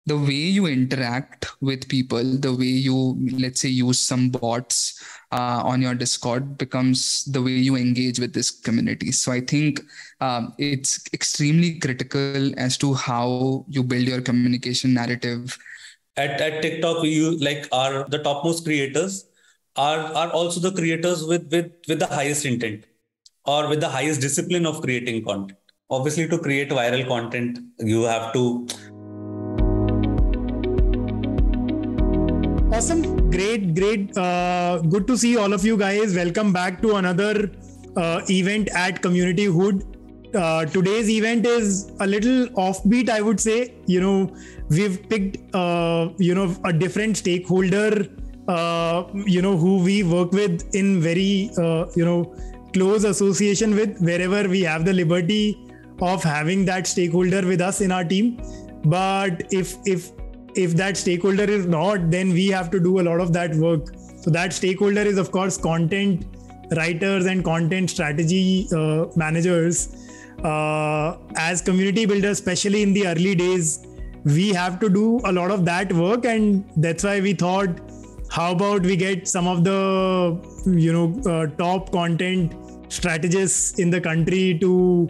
the way you interact with people, the way you, let's say, use some bots on your Discord becomes the way you engage with this community. So I think it's extremely critical as to how you build your communication narrative. At TikTok, you like are the topmost creators are also the creators with the highest intent or with the highest discipline of creating content. Obviously, to create viral content, you have to. Awesome. Great. Good to see all of you guys. Welcome back to another event at Community Hood. Today's event is a little offbeat, I would say. We've picked, a different stakeholder, who we work with in very, close association with, wherever we have the liberty of having that stakeholder with us in our team. But if that stakeholder is not, then we have to do a lot of that work. So that stakeholder is, of course, content writers and content strategy managers. As community builders, especially in the early days, we have to do a lot of that work. And that's why we thought, how about we get some of the, top content strategists in the country to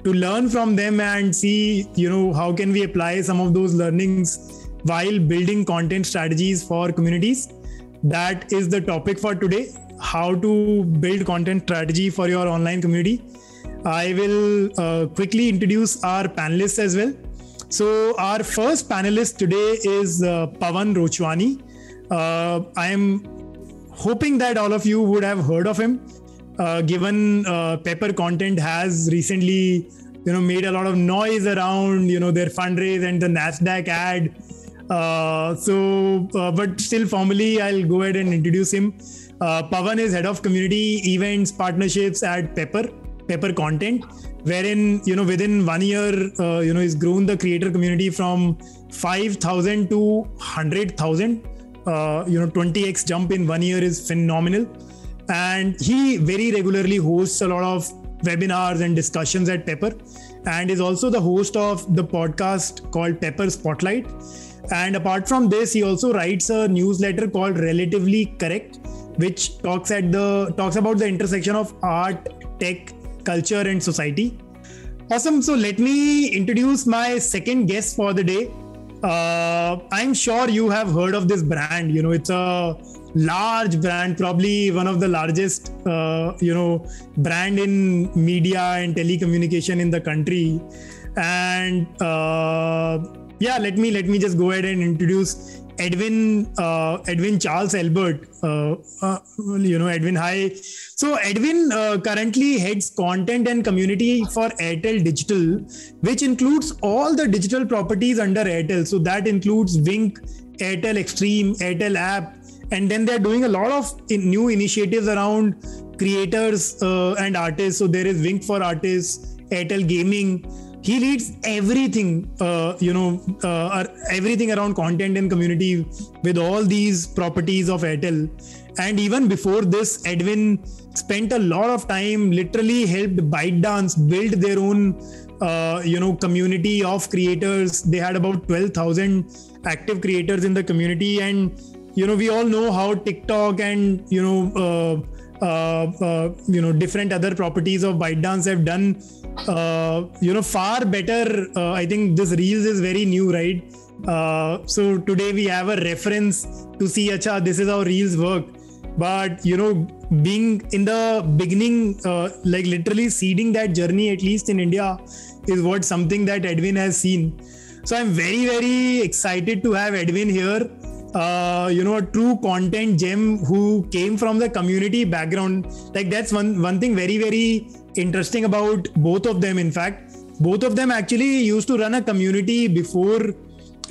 learn from them and see, how can we apply some of those learnings while building content strategies for communities. That is the topic for today: how to build content strategy for your online community. I will quickly introduce our panelists as well. So our first panelist today is Pavan Rochwani. I am hoping that all of you would have heard of him, given Pepper Content has recently, made a lot of noise around, their fundraise and the NASDAQ ad. But still formally, I'll go ahead and introduce him. Pavan is head of community events partnerships at Pepper Content, wherein, within 1 year, he's grown the creator community from 5,000 to 100,000. 20x jump in 1 year is phenomenal. And he very regularly hosts a lot of webinars and discussions at Pepper, and is also the host of the podcast called Pepper Spotlight. And apart from this, he also writes a newsletter called Relatively Correct, which talks about the intersection of art, tech, culture, and society. Awesome. So let me introduce my second guest for the day. I'm sure you have heard of this brand. It's a large brand, probably one of the largest, brand in media and telecommunication in the country. And let me just go ahead and introduce Edwin Charles Albert. Edwin, hi. So Edwin currently heads content and community for Airtel Digital, which includes all the digital properties under Airtel. So that includes Wink, Airtel Extreme, Airtel app. And then they're doing a lot of new initiatives around creators and artists. So there is Wink for artists, Airtel Gaming. He leads everything, everything around content and community with all these properties of Airtel. And even before this, Edwin spent a lot of time, literally helped ByteDance build their own, community of creators. They had about 12,000 active creators in the community. And, we all know how TikTok and, different other properties of ByteDance have done far better. I think this Reels is very new, right? So today we have a reference to see, this is how Reels work. But, being in the beginning, like literally seeding that journey, at least in India, is what something that Edwin has seen. So I'm very, very excited to have Edwin here. A true content gem who came from the community background. Like that's one thing very, very interesting about both of them. In fact, both of them actually used to run a community before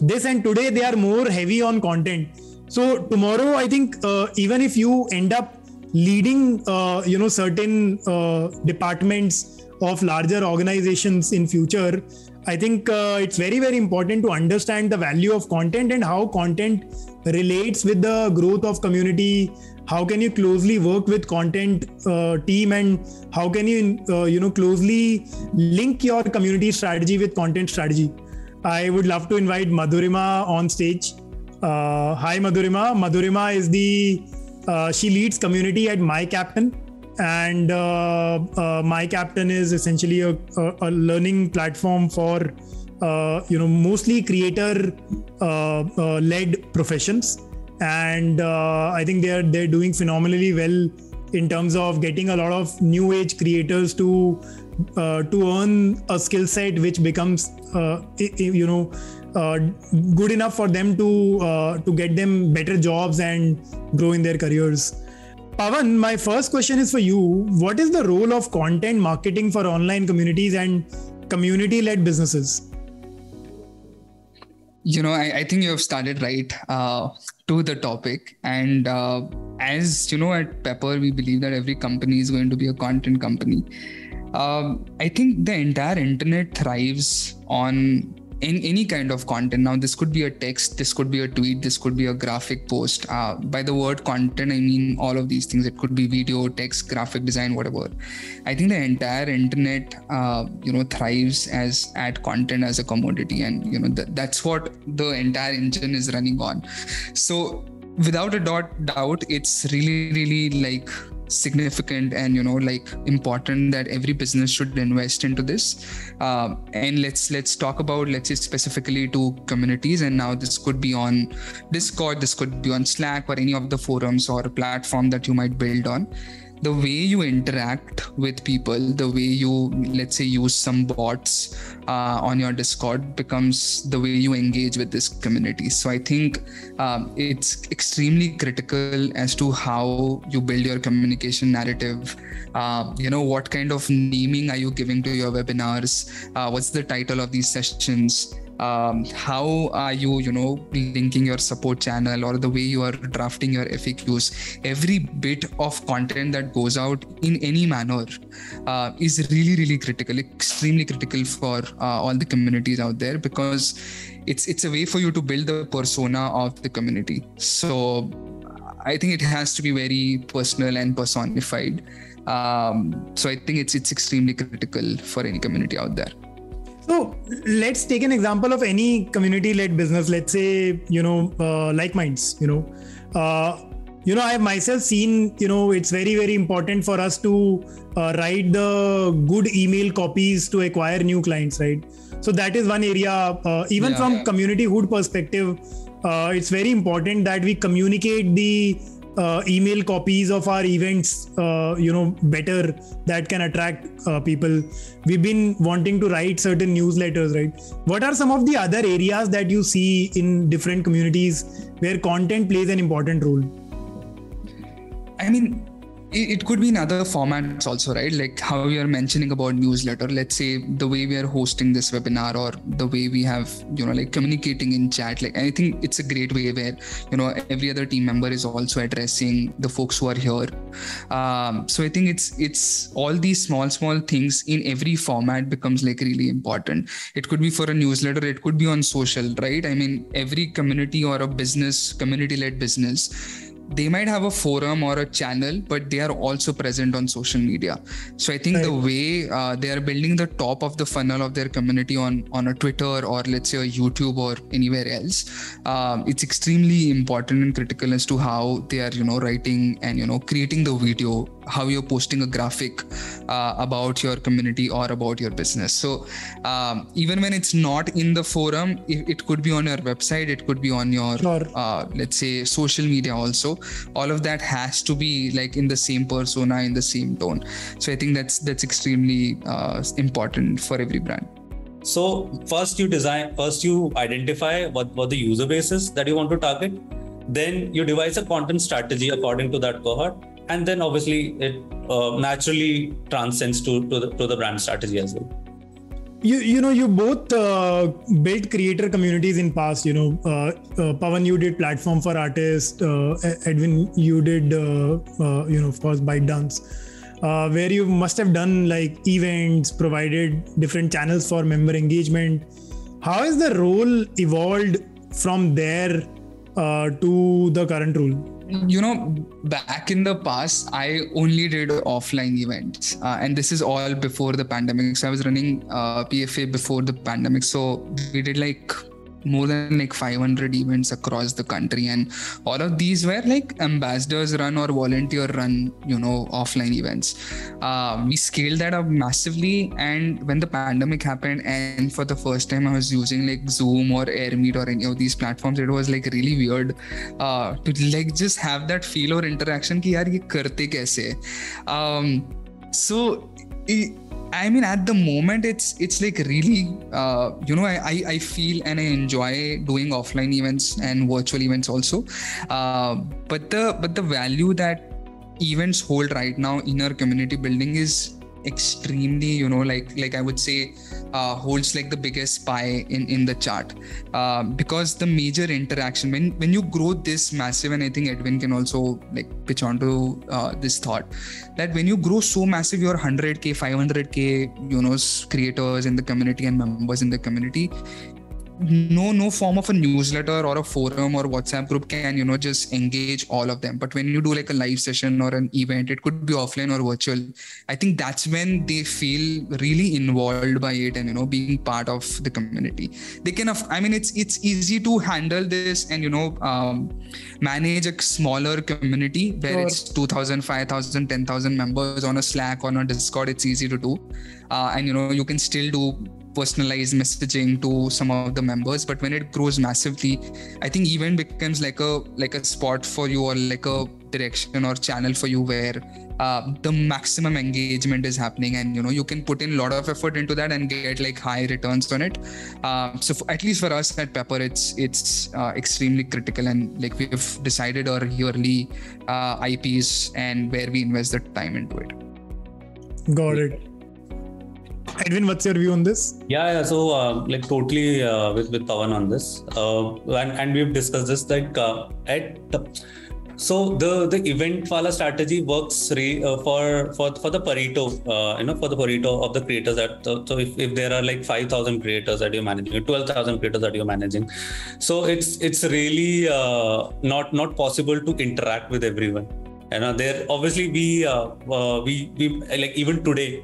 this, and today they are more heavy on content. So tomorrow, I think even if you end up leading, certain departments of larger organizations in future, I think it's very, very important to understand the value of content and how content relates with the growth of community. How can you closely work with content team, and how can you, closely link your community strategy with content strategy? I would love to invite Madhurima on stage. Hi, Madhurima. Madhurima is she leads community at My Captain, and My Captain is essentially a learning platform for mostly creator led professions, and I think they're doing phenomenally well in terms of getting a lot of new age creators to earn a skill set which becomes good enough for them to get them better jobs and grow in their careers. Pavan, my first question is for you. What is the role of content marketing for online communities and community-led businesses? I think you have started right to the topic. And as you know, at Pepper, we believe that every company is going to be a content company. I think the entire internet thrives on any kind of content. Now, this could be a text, this could be a tweet, this could be a graphic post. By the word content, I mean all of these things. It could be video, text, graphic design, whatever. I think the entire internet, thrives at content as a commodity, and that's what the entire engine is running on. So, without a doubt, it's really like significant and important that every business should invest into this. And let's talk about, let's say, specifically to communities. And now this could be on Discord, this could be on Slack, or any of the forums or platform that you might build on. The way you interact with people, the way you, let's say, use some bots on your Discord becomes the way you engage with this community. So I think it's extremely critical as to how you build your communication narrative. What kind of naming are you giving to your webinars? What's the title of these sessions? How are you, linking your support channel, or the way you are drafting your FAQs? Every bit of content that goes out in any manner is really critical, extremely critical for all the communities out there, because it's a way for you to build the persona of the community. So I think it has to be very personal and personified. So I think it's extremely critical for any community out there. So let's take an example of any community-led business. Let's say, LikeMinds. I have myself seen, it's very important for us to write the good email copies to acquire new clients, right? So that is one area. From community hood perspective, it's very important that we communicate the email copies of our events better, that can attract people. We've been wanting to write certain newsletters, right? What are some of the other areas that you see in different communities where content plays an important role? I mean, it could be in other formats also, right? Like how we are mentioning about newsletter. Let's say the way we are hosting this webinar, or the way we have, communicating in chat. Like, I think it's a great way where, every other team member is also addressing the folks who are here. So I think it's all these small things in every format becomes like really important. It could be for a newsletter, it could be on social, right? I mean, every community or a business, community-led business, they might have a forum or a channel, but they are also present on social media. So I think the way they are building the top of the funnel of their community on a Twitter, or let's say a YouTube or anywhere else, it's extremely important and critical as to how they are, writing and, creating the video, how you're posting a graphic about your community or about your business. So even when it's not in the forum, it could be on your website, it could be on your, let's say, social media also. All of that has to be like in the same persona, in the same tone. So I think that's extremely important for every brand. So first you identify what the user base is that you want to target. Then you devise a content strategy according to that cohort. And then obviously it naturally transcends to the brand strategy as well. You both built creator communities in past. Pavan, you did platform for artists. Edwin, you did of course ByteDance, where you must have done like events, provided different channels for member engagement. How has the role evolved from there to the current role? back in the past, I only did offline events, and this is all before the pandemic. So I was running PFA before the pandemic. So we did like more than like 500 events across the country, and all of these were like ambassadors run or volunteer run, offline events. We scaled that up massively, and when the pandemic happened, and for the first time I was using like Zoom or AirMeet or any of these platforms, it was like really weird to like just have that feel or interaction ki yaar ye karte kaise. So I mean, at the moment, it's like really, I feel and I enjoy doing offline events and virtual events also. But the value that events hold right now in our community building is extremely, like I would say, holds like the biggest pie in the chart, because the major interaction when you grow this massive, and I think Edwin can also like pitch onto this thought, that when you grow so massive, you're 100k 500k creators in the community and members in the community, no form of a newsletter or a forum or WhatsApp group can just engage all of them. But when you do like a live session or an event, it could be offline or virtual, I think that's when they feel really involved by it and being part of the community. They can it's easy to handle this and manage a smaller community where it's 2,000 5,000 10,000 members on a Slack, on a Discord. It's easy to do, and you can still do personalized messaging to some of the members. But when it grows massively, I think event becomes like a spot for you, or like a direction or channel for you where the maximum engagement is happening, and you can put in a lot of effort into that and get like high returns on it. So at least for us at Pepper, it's extremely critical, and like we've decided our yearly IPs and where we invest the time into it. Got it. Edwin, what's your view on this? Yeah. So like totally with Pavan on this, and we've discussed this so the event wala strategy works for the Pareto, for the Pareto of the creators. So if there are like 5,000 creators that you're managing, 12,000 creators that you're managing, so it's really not possible to interact with everyone. There obviously we like even today,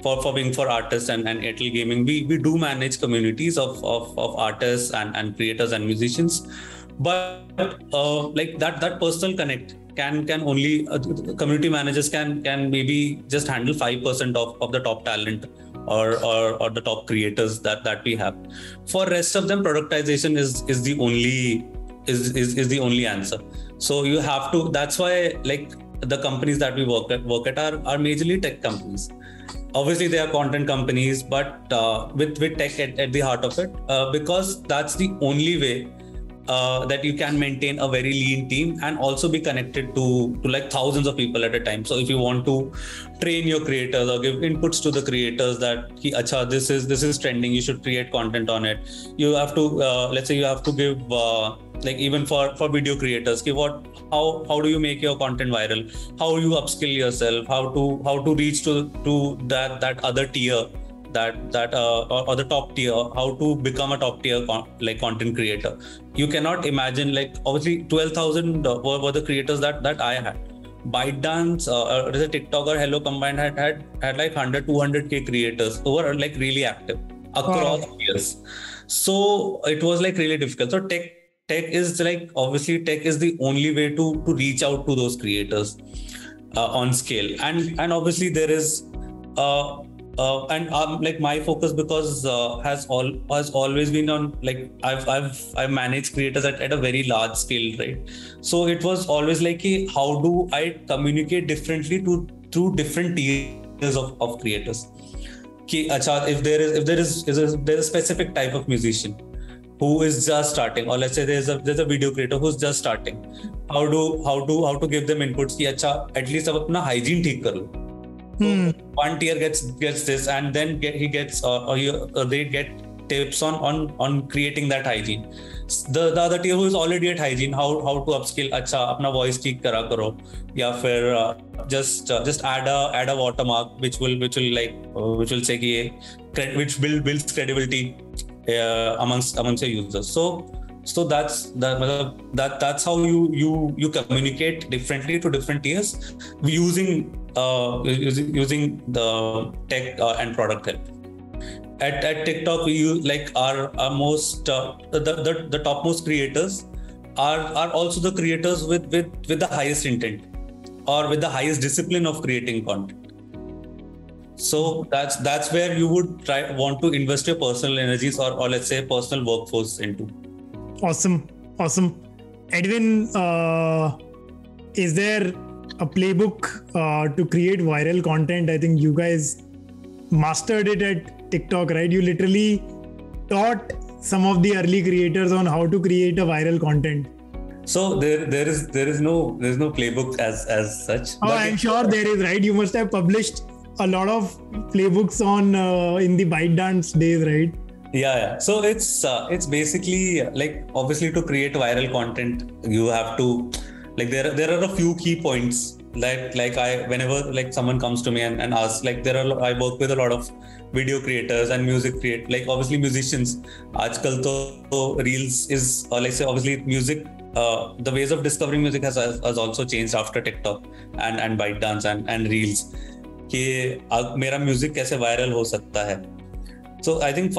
for artists and Airtel Gaming, we do manage communities of artists and creators and musicians, but like that personal connect can only community managers can maybe just handle 5% of the top talent or the top creators that we have. For rest of them, productization is the only only answer. So you have to. That's why like the companies that we work at are majorly tech companies. Obviously, they are content companies, but with tech at the heart of it, because that's the only way that you can maintain a very lean team and also be connected to like thousands of people at a time. So if you want to train your creators or give inputs to the creators that this is trending, you should create content on it. You have to let's say you have to give like even for video creators, how do you make your content viral? How you upskill yourself? How to reach to that other tier, that or the top tier, how to become a top tier like content creator. You cannot imagine, like obviously 12,000 were the creators that I had. ByteDance, there's a TikTok or Hello combined had like 100-200k creators who were like really active across years. So it was like really difficult. So tech is like, obviously tech is the only way to reach out to those creators on scale. And obviously there is like my focus, because has always been on like I've managed creators at a very large scale, right? So it was always like, how do I communicate differently through different tiers of creators? If there is a specific type of musician who is just starting, or let's say there's a video creator who's just starting, how to give them inputs ki at least ab apna hygiene theek kar lo. So one tier gets this, and then he gets they get tips on creating that hygiene. The other tier who is already at hygiene, how to upskill, apna voice theek kara karo, ya fir just add a watermark which will say which builds credibility amongst your users. So So that's how you communicate differently to different tiers using the tech and product help. At TikTok, we use like our most the topmost creators are also the creators with the highest intent or with the highest discipline of creating content. So that's where you would want to invest your personal energies or let's say personal workforce into. Awesome. Edwin, is there a playbook to create viral content? I think you guys mastered it at TikTok, right? You literally taught some of the early creators on how to create a viral content. So there is no playbook as such. Oh, I'm sure there is, right? You must have published a lot of playbooks on in the ByteDance days, right? Yeah. So it's basically like, obviously, to create viral content, you have to like there are a few key points. Like whenever like someone comes to me and asks, like I work with a lot of video creators and like obviously musicians. Aajkal to reels is, or like say obviously music. The ways of discovering music has also changed after TikTok and ByteDance and reels. कि मेरा music कैसे viral हो सकता है. So I think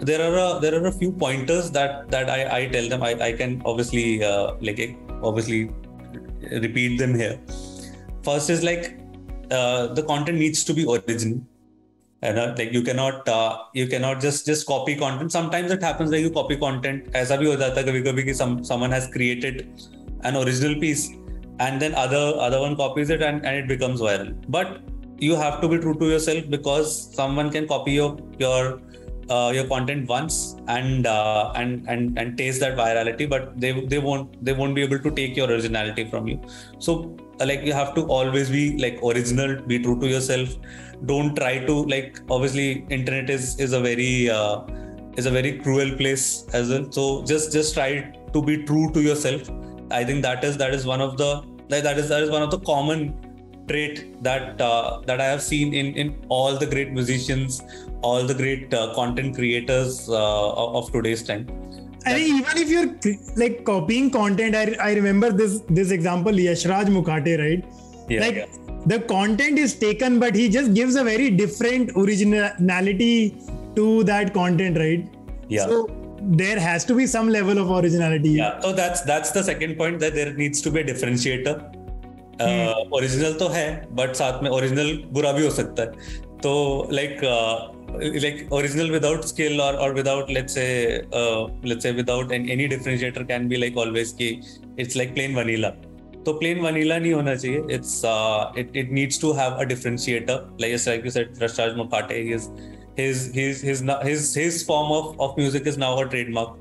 there are a few pointers that I tell them. I can obviously obviously repeat them here. First is like the content needs to be original, and like you cannot just copy content. Sometimes it happens that you copy content. ऐसा भी हो जाता है कभी-कभी कि someone has created an original piece and then other one copies it and it becomes viral. But you have to be true to yourself, because someone can copy your content once and taste that virality, but they won't be able to take your originality from you. So like you have to always be like original, be true to yourself. Don't try to like, obviously internet is a very cruel place as well. So just try to be true to yourself. I think that is one of the common trait that I have seen in all the great musicians, all the great content creators of today's time. I think even if you're like copying content, I remember this example, Yashraj Mukhate, right? Yeah. The content is taken, but he just gives a very different originality to that content, right? Yeah. So there has to be some level of originality. Yeah. So that's the second point, that there needs to be a differentiator. Original तो है, but साथ में original बुरा भी हो सकता है. तो like original without skill or without let's say without any differentiator can be like always कि it's like plain vanilla. तो plain vanilla नहीं होना चाहिए. It's it needs to have a differentiator. Like you said, Yashraj Mukhate, his form of music is now a trademark,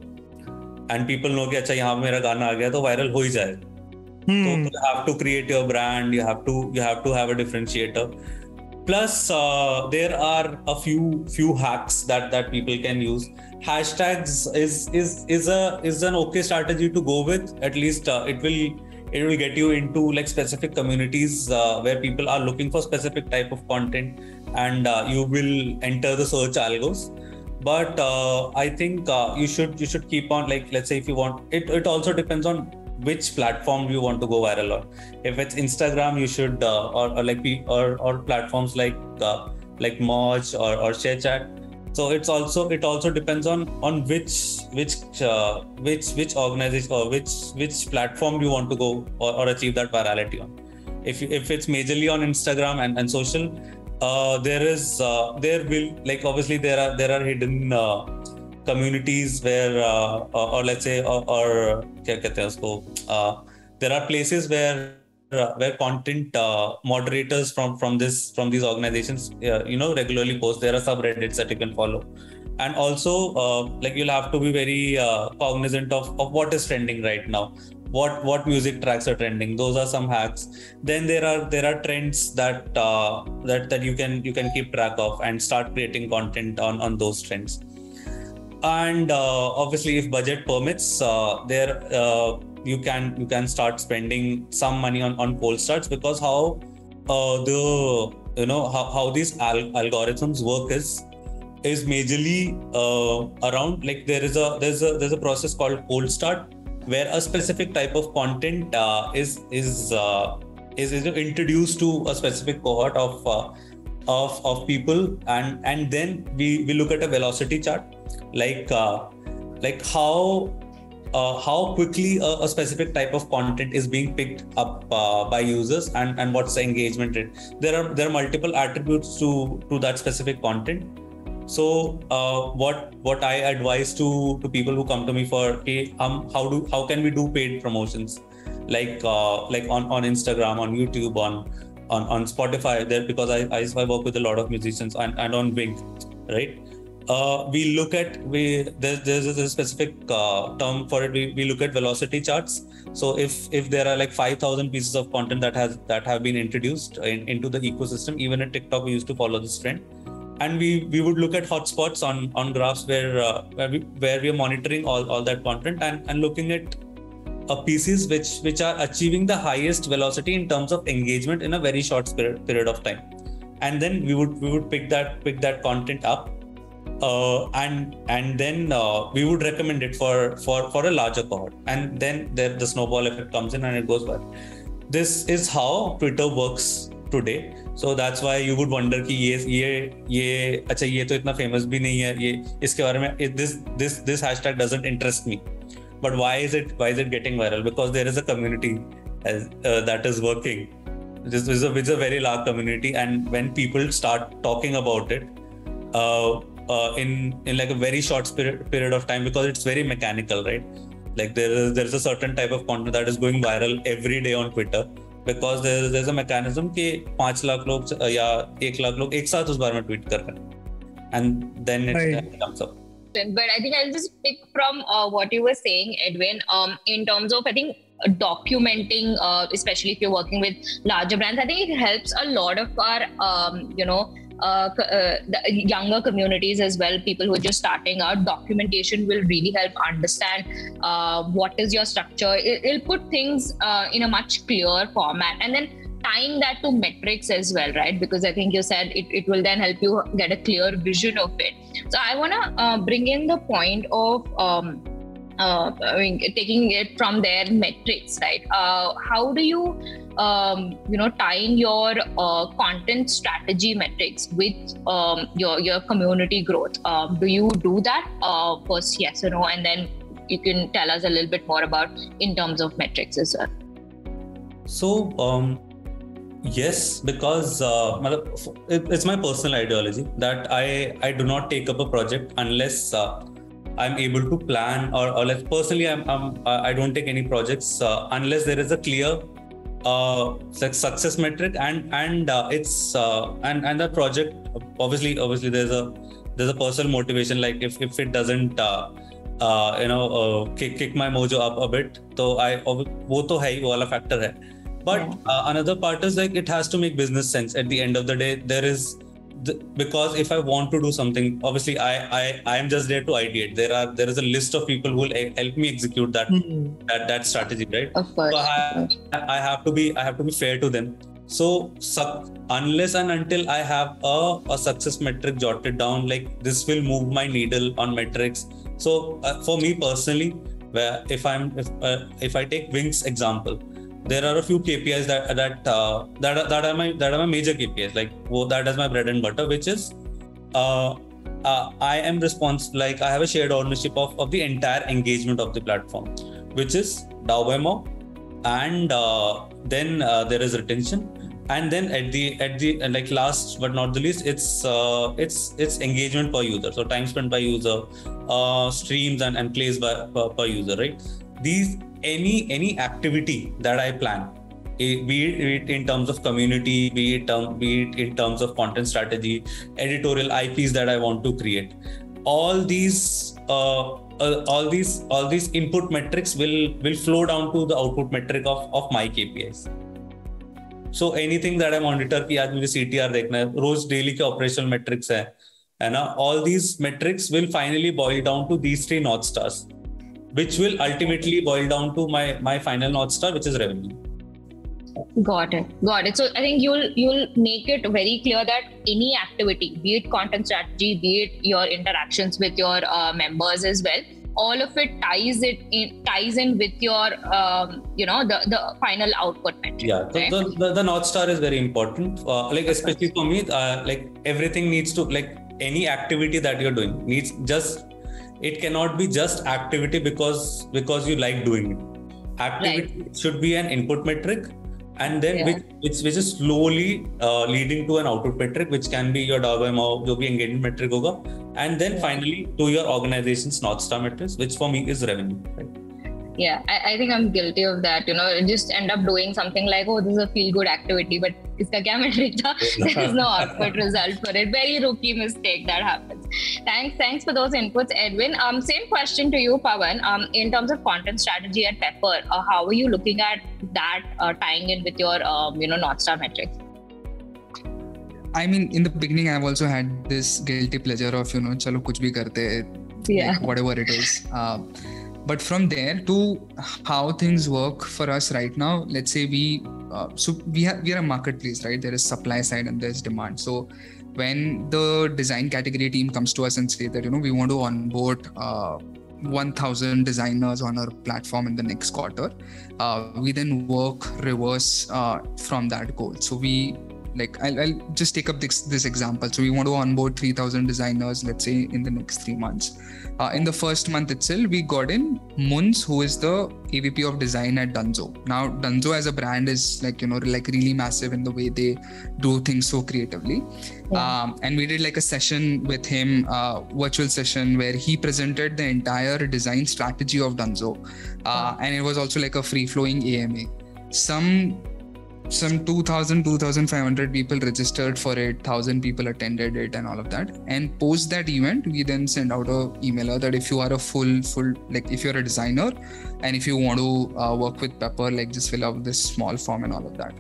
and people know कि अच्छा यहाँ मेरा गाना आ गया तो viral हो ही जाएगा. So you have to create your brand. You have to have a differentiator. Plus, there are a few hacks that people can use. Hashtags is an okay strategy to go with. At least it will get you into like specific communities where people are looking for specific type of content, and you will enter the search algos. But I think you should keep on, like, let's say if you want it also depends on which platform you want to go viral on. If it's Instagram, you should or platforms like Moj or ShareChat. So it also depends on which organization or which platform you want to go or achieve that virality on. If it's majorly on Instagram and social, there will, like, obviously there are hidden communities where or let's say or क्या कहते हैं उसको, there are places where content moderators from these organizations regularly post. There are subreddits that you can follow, and also like you'll have to be very cognizant of what is trending right now, what music tracks are trending. Those are some hacks. Then there are trends that you can keep track of and start creating content on those trends. And obviously if budget permits, you can start spending some money on cold starts, because how these algorithms work is is majorly around, like there's a process called cold start, where a specific type of content is introduced to a specific cohort of people, and then we look at a velocity chart, like how quickly a specific type of content is being picked up by users, and what's the engagement rate. There are multiple attributes to that specific content. So what I advise to people who come to me for, hey, how can we do paid promotions, like on Instagram, on YouTube, on Spotify, there, because I work with a lot of musicians, and on Wink, right? We look at, there's a specific term for it. We look at velocity charts. So if there are like 5,000 pieces of content that have been introduced into the ecosystem, even at TikTok we used to follow this trend, and we would look at hotspots on graphs where we are monitoring all that content, and looking at pieces which are achieving the highest velocity in terms of engagement in a very short period of time, and then we would pick that content up. And then we would recommend it for a larger cohort, and then the snowball effect comes in and it goes well. This is how Twitter works today. So that's why you would wonder कि ये अच्छा ये तो इतना famous भी नहीं है, ये इसके बारे में this hashtag doesn't interest me. But why is it getting viral? Because there is a community that is working. This is a very large community, and when people start talking about it in like a very short period of time, because it's very mechanical, right? Like there is a certain type of content that is going viral every day on Twitter, because there's a mechanism कि 5 लाख लोग या 1 लाख लोग एक साथ उस बारे में tweet कर रहे हैं, and then it comes up. But I think I'll just pick from what you were saying, Edwin, in terms of, I think, documenting, especially if you're working with larger brands. I think it helps a lot of our, the younger communities as well, people who are just starting out. Documentation will really help understand what is your structure. It'll put things in a much clearer format, and then tying that to metrics as well, right? Because I think you said it will then help you get a clear vision of it. So I want to bring in the point of taking it from their metrics, right? How do you tying your content strategy metrics with your community growth? Do you do that? First, yes or no, and then you can tell us a little bit more about in terms of metrics as well. So yes, because it's my personal ideology that I do not take up a project unless I'm able to plan, or like personally I don't take any projects unless there is a clear success metric, and it's and the project, obviously there's a personal motivation, like if it doesn't kick my mojo up a bit, तो वो तो है ही, वो वाला factor है. But another part is like it has to make business sense. At the end of the day, there is because if I want to do something, obviously I am just there to ideate. There is a list of people who will help me execute that strategy, right? Of course. So I have to be fair to them. So unless and until I have a success metric jotted down, like this will move my needle on metrics. So for me personally, where if I take Wink's example, there are a few KPIs that are my major KPIs, like that is my bread and butter, which is I am responsible, like I have a shared ownership of the entire engagement of the platform, which is DAU by MAU, and then there is retention, and then at the like last but not the least, it's engagement per user, so time spent by user, streams and plays per user, right? These any activity that I plan, be it in terms of community, be it in terms of content strategy, editorial IPs that I want to create, all these input metrics will flow down to the output metric of my KPIs. So anything that I monitor कि आज मुझे CTR देखना है, रोज daily के operational metrics है ना, all these metrics will finally boil down to these 3 North Stars, which will ultimately boil down to my final North Star, which is revenue. Got it. So I think you'll make it very clear that any activity, be it content strategy, be it your interactions with your members as well, all of it ties in with your the final output metric. Yeah, right? the North Star is very important. Like especially for me, like everything needs to, like any activity that you're doing needs just, it cannot be just activity because you like doing it. Activity should be an input metric, and then which is slowly leading to an output metric, which can be your dollar amount, जो भी engagement metric होगा, and then finally to your organization's North Star metrics, which for me is revenue. Right? Yeah, I think I'm guilty of that. Just end up doing something like, oh, this is a feel-good activity, but iska kya metric tha? There is no output result for it. Very rookie mistake that happens. Thanks for those inputs, Edwin. Same question to you, Pavan. In terms of content strategy at Pepper, how are you looking at that tying in with your North Star metrics? I mean, in the beginning, I've also had this guilty pleasure of chalo kuch bhi karte, like, whatever it is. But from there to how things work for us right now, let's say we are a marketplace, right? There is supply side and there's demand. So when the design category team comes to us and say that, we want to onboard 1,000 designers on our platform in the next quarter, we then work reverse from that goal. So I'll just take up this example. So we want to onboard 3,000 designers, let's say, in the next 3 months. In the first month itself, we got in Munz, who is the AVP of design at Dunzo. Now, Dunzo as a brand is like really massive in the way they do things so creatively. Yeah. And we did like a session with him, virtual session, where he presented the entire design strategy of Dunzo. And it was also like a free-flowing AMA. Some 2,500 people registered for it, 1,000 people attended it and all of that. And post that event, we then send out a emailer that if you are a full, like if you're a designer and if you want to work with Pepper, like just fill out this small form and all of that.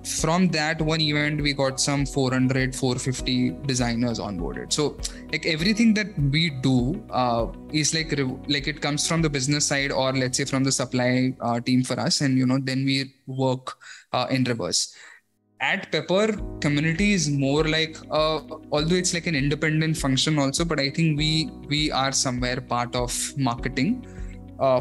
From that one event, we got some 400, 450 designers onboarded. So like everything that we do is like it comes from the business side, or let's say from the supply team for us. And, then we work in reverse. At Pepper, community is more like, although it's like an independent function also, but I think we are somewhere part of marketing.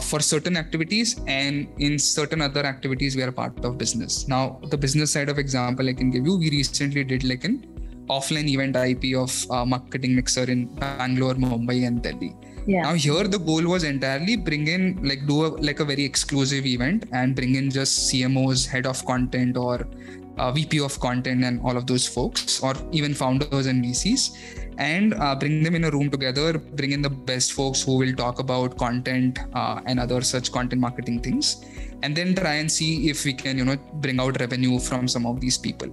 For certain activities, and in certain other activities we are part of business. Now the business side of example I can give you, we recently did like an offline event IP of marketing mixer in Bangalore, Mumbai and Delhi. Yeah. Now here the goal was entirely bring in do a very exclusive event and bring in just CMOs, head of content, or VP of content and all of those folks, or even founders and VCs, and bring them in a room together, bring in the best folks who will talk about content and other such content marketing things, and then try and see if we can, bring out revenue from some of these people.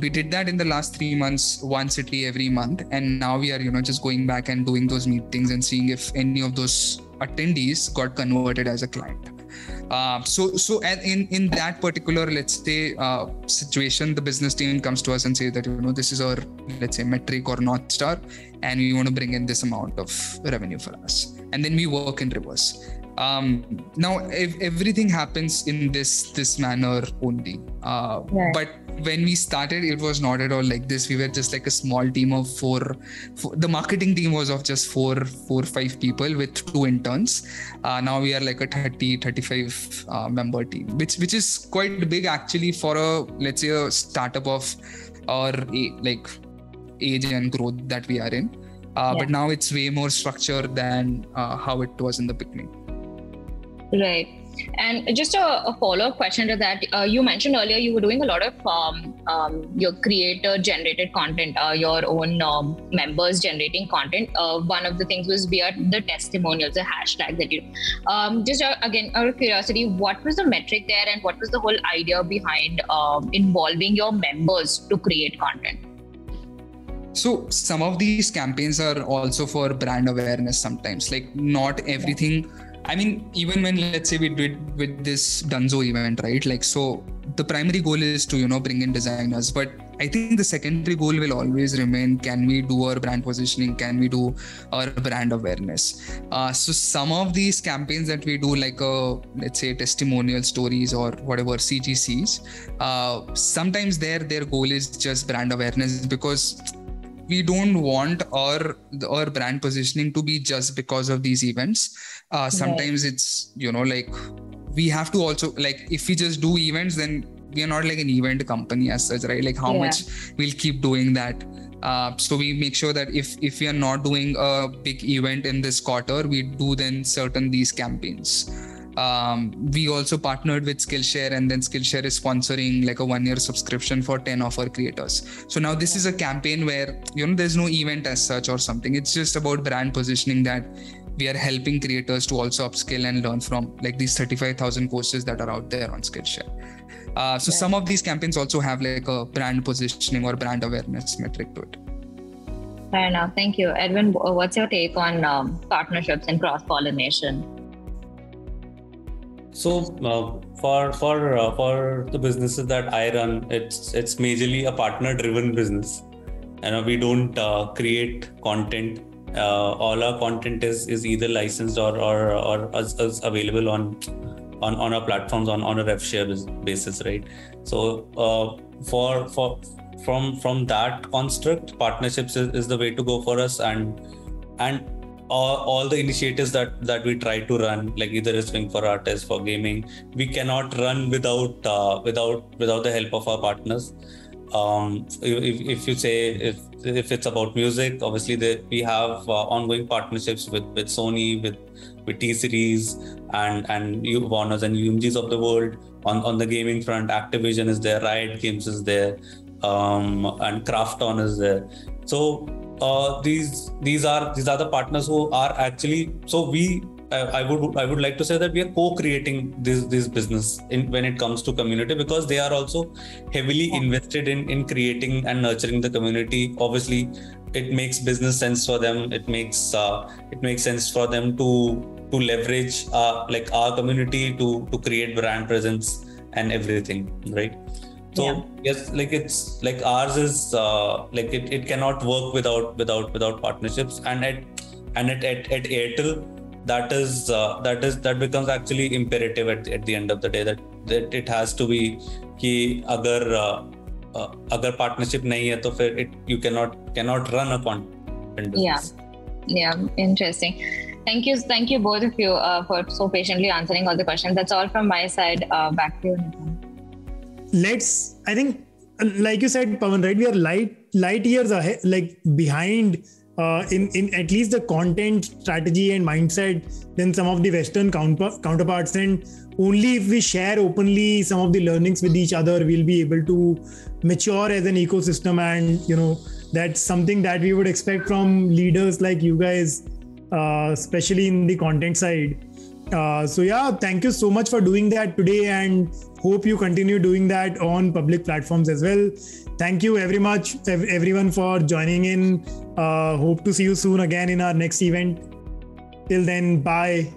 We did that in the last 3 months, one city every month. And now we are, just going back and doing those meetings and seeing if any of those attendees got converted as a client. So in that particular, let's say, situation, the business team comes to us and say that, this is our, let's say, metric or North Star, and we want to bring in this amount of revenue for us. And then we work in reverse. Now, if everything happens in this manner only. Right. But when we started, it was not at all like this. We were just like a small team of four. The marketing team was of just four or five people with 2 interns. Now we are like a 35 member team, which is quite big actually for a, let's say, a startup of our age and growth that we are in. But now it's way more structured than how it was in the beginning. Right. And just a follow-up question to that, you mentioned earlier you were doing a lot of your creator-generated content, your own members generating content. One of the things was via the testimonials, the hashtag that you just again, out of curiosity, what was the metric there and what was the whole idea behind involving your members to create content? So some of these campaigns are also for brand awareness sometimes, like not everything. I mean, even when, let's say, we did with this Dunzo event, right? So the primary goal is to, bring in designers. But I think the secondary goal will always remain, can we do our brand positioning? Can we do our brand awareness? So some of these campaigns that we do, like let's say testimonial stories or whatever CGCs, sometimes their goal is just brand awareness, because we don't want our brand positioning to be just because of these events. Sometimes it's, like, we have to also, like, if we just do events, then we are not like an event company as such, right? Like how much we'll keep doing that. So we make sure that if we are not doing a big event in this quarter, we do then certain these campaigns. We also partnered with Skillshare, and then Skillshare is sponsoring like a 1-year subscription for 10 of our creators. So now this is a campaign where, there's no event as such or something. It's just about brand positioning, that we are helping creators to also upskill and learn from like these 35,000 courses that are out there on Skillshare. So some of these campaigns also have like a brand positioning or brand awareness metric to it. Fair enough. Thank you. Edwin, what's your take on partnerships and cross-pollination? So for the businesses that I run, it's majorly a partner-driven business. We don't create content. All our content is either licensed or is available on our platforms on a rev share basis, right? So from that construct, partnerships is the way to go for us, and all the initiatives that we try to run, like either Swing for Artists, for gaming, we cannot run without the help of our partners. If you say if it's about music, obviously we have ongoing partnerships with Sony, with T-Series and Warners and UMGs of the world. On the gaming front, Activision is there, Riot Games is there, and Krafton is there. So these are the partners who are actually. So I would like to say that we are co-creating this business when it comes to community, because they are also heavily invested in creating and nurturing the community. Obviously, it makes business sense for them. It makes sense for them to leverage like our community to create brand presence and everything, right? So yes, like it's like ours is like it cannot work without partnerships, and at Airtel, that becomes actually imperative at the end of the day, that it has to be कि अगर partnership नहीं है तो फिर you cannot run a content business. Yeah, interesting. Thank you both of you for so patiently answering all the questions. That's all from my side. Back to you, Nitin. I think, like you said, Pavan, right? We are light years ahead, like behind in at least the content strategy and mindset than some of the Western counterparts. And only if we share openly some of the learnings with each other, we'll be able to mature as an ecosystem. And, that's something that we would expect from leaders like you guys, especially in the content side. So thank you so much for doing that today, and hope you continue doing that on public platforms as well. Thank you very much, everyone, for joining in. Hope to see you soon again in our next event. Till then, bye.